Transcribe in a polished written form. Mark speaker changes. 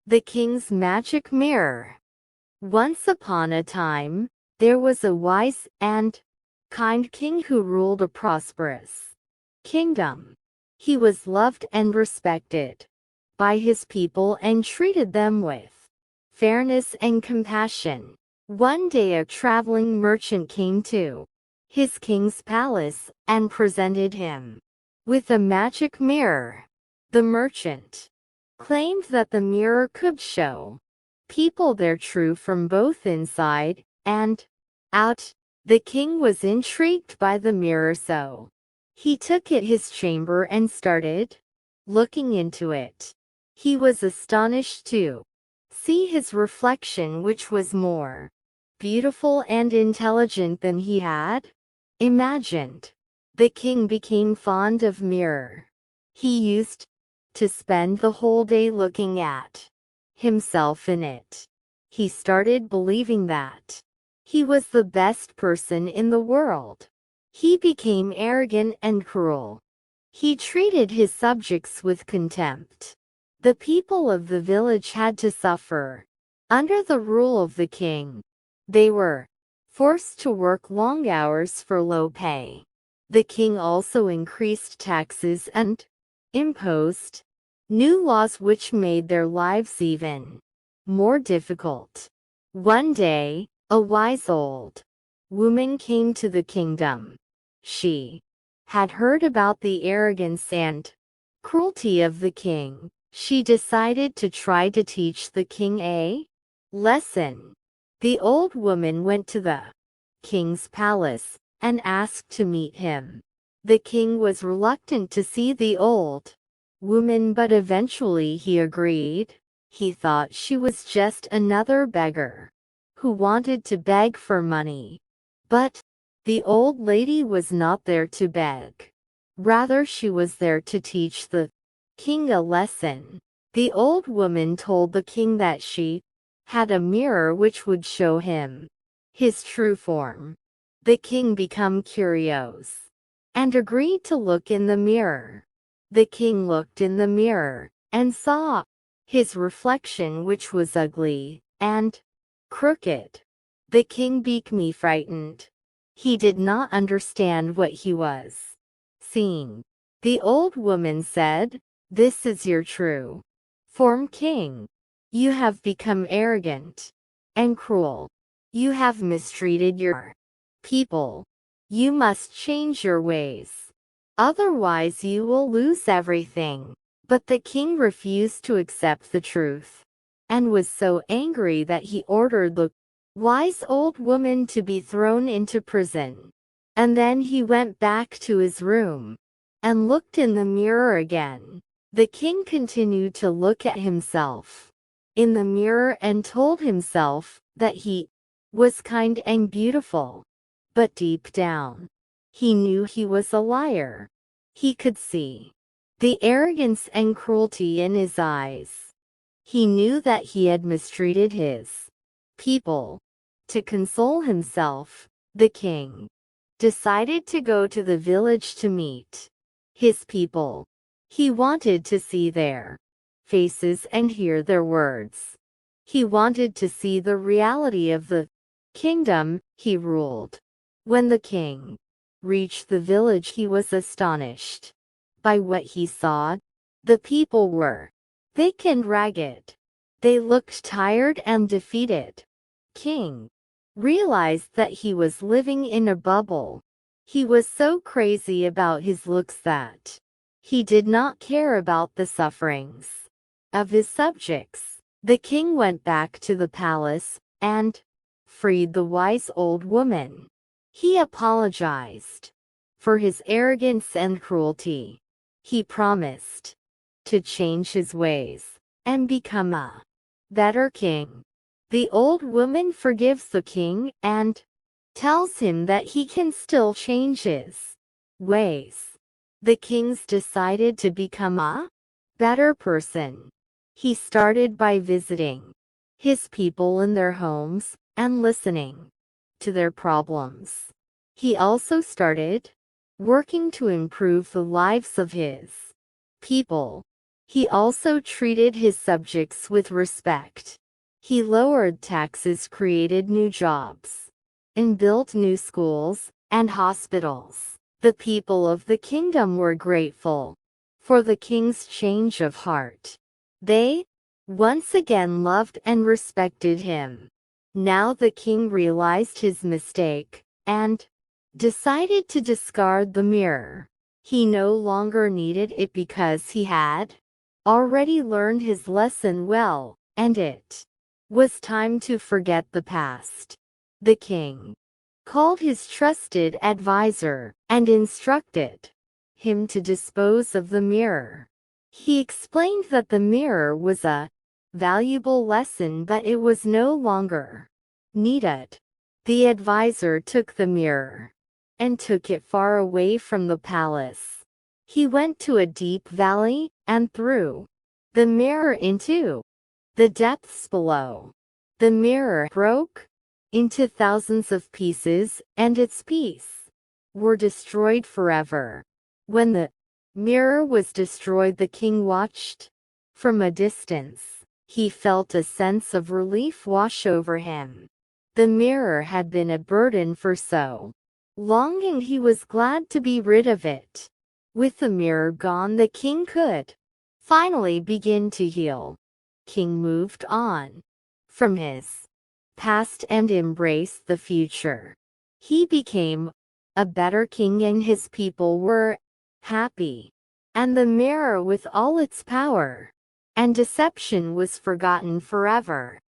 Speaker 1: The King's Magic Mirror. Once upon a time, there was a wise and kind king who ruled a prosperous kingdom. He was loved and respected by his people and treated them with fairness and compassion. One day a traveling merchant came to his king's palace and presented him with a magic mirror. The merchant claimed that the mirror could show people their true from both inside and out. The king was intrigued by the mirror, so he took it his chamber and started looking into it. He was astonished to see his reflection, which was more beautiful and intelligent than he had imagined. The king became fond of mirror. He used to spend the whole day looking at himself in it. He started believing that he was the best person in the world. He became arrogant and cruel. He treated his subjects with contempt. The people of the village had to suffer under the rule of the king. They were forced to work long hours for low pay. The king also increased taxes and imposed new laws which made their lives even more difficult. One day, a wise old woman came to the kingdom. She had heard about the arrogance and cruelty of the king. She decided to try to teach the king a lesson. The old woman went to the king's palace and asked to meet him. The king was reluctant to see the old woman, but eventually he agreed. He thought she was just another beggar who wanted to beg for money. But the old lady was not there to beg. Rather, she was there to teach the king a lesson. The old woman told the king that she had a mirror which would show him his true form. The king became curious and agreed to look in the mirror. The king looked in the mirror and saw his reflection, which was ugly and crooked. The king became frightened. He did not understand what he was seeing. The old woman said, "This is your true form, king. You have become arrogant and cruel. You have mistreated your people. You must change your ways. Otherwise you will lose everything." But the king refused to accept the truth and was so angry that he ordered the wise old woman to be thrown into prison. And then he went back to his room and looked in the mirror again. The king continued to look at himself in the mirror and told himself that he was kind and beautiful. But deep down, he knew he was a liar. He could see the arrogance and cruelty in his eyes. He knew that he had mistreated his people. To console himself, the king decided to go to the village to meet his people. He wanted to see their faces and hear their words. He wanted to see the reality of the kingdom he ruled. When the king reached the village, he was astonished by what he saw. The people were thick and ragged. They looked tired and defeated. King realized that he was living in a bubble. He was so crazy about his looks that he did not care about the sufferings of his subjects. The king went back to the palace and freed the wise old woman. He apologized for his arrogance and cruelty. He promised to change his ways and become a better king. The old woman forgives the king and tells him that he can still change his ways. The king decided to become a better person. He started by visiting his people in their homes and listening to their problems. He also started working to improve the lives of his people. He also treated his subjects with respect. He lowered taxes, created new jobs, and built new schools and hospitals. The people of the kingdom were grateful for the king's change of heart. They once again loved and respected him. Now the king realized his mistake and decided to discard the mirror. He no longer needed it because he had already learned his lesson well, and it was time to forget the past. The king called his trusted advisor and instructed him to dispose of the mirror. He explained that the mirror was a valuable lesson, but it was no longer needed. The advisor took the mirror and took it far away from the palace. He went to a deep valley and threw the mirror into the depths below. The mirror broke into thousands of pieces, and its pieces were destroyed forever. When the mirror was destroyed, the king watched from a distance. He felt a sense of relief wash over him. The mirror had been a burden for so long, and he was glad to be rid of it. With the mirror gone, the king could finally begin to heal. King moved on from his past and embraced the future. He became a better king, and his people were happy. And the mirror, with all its power and deception, was forgotten forever.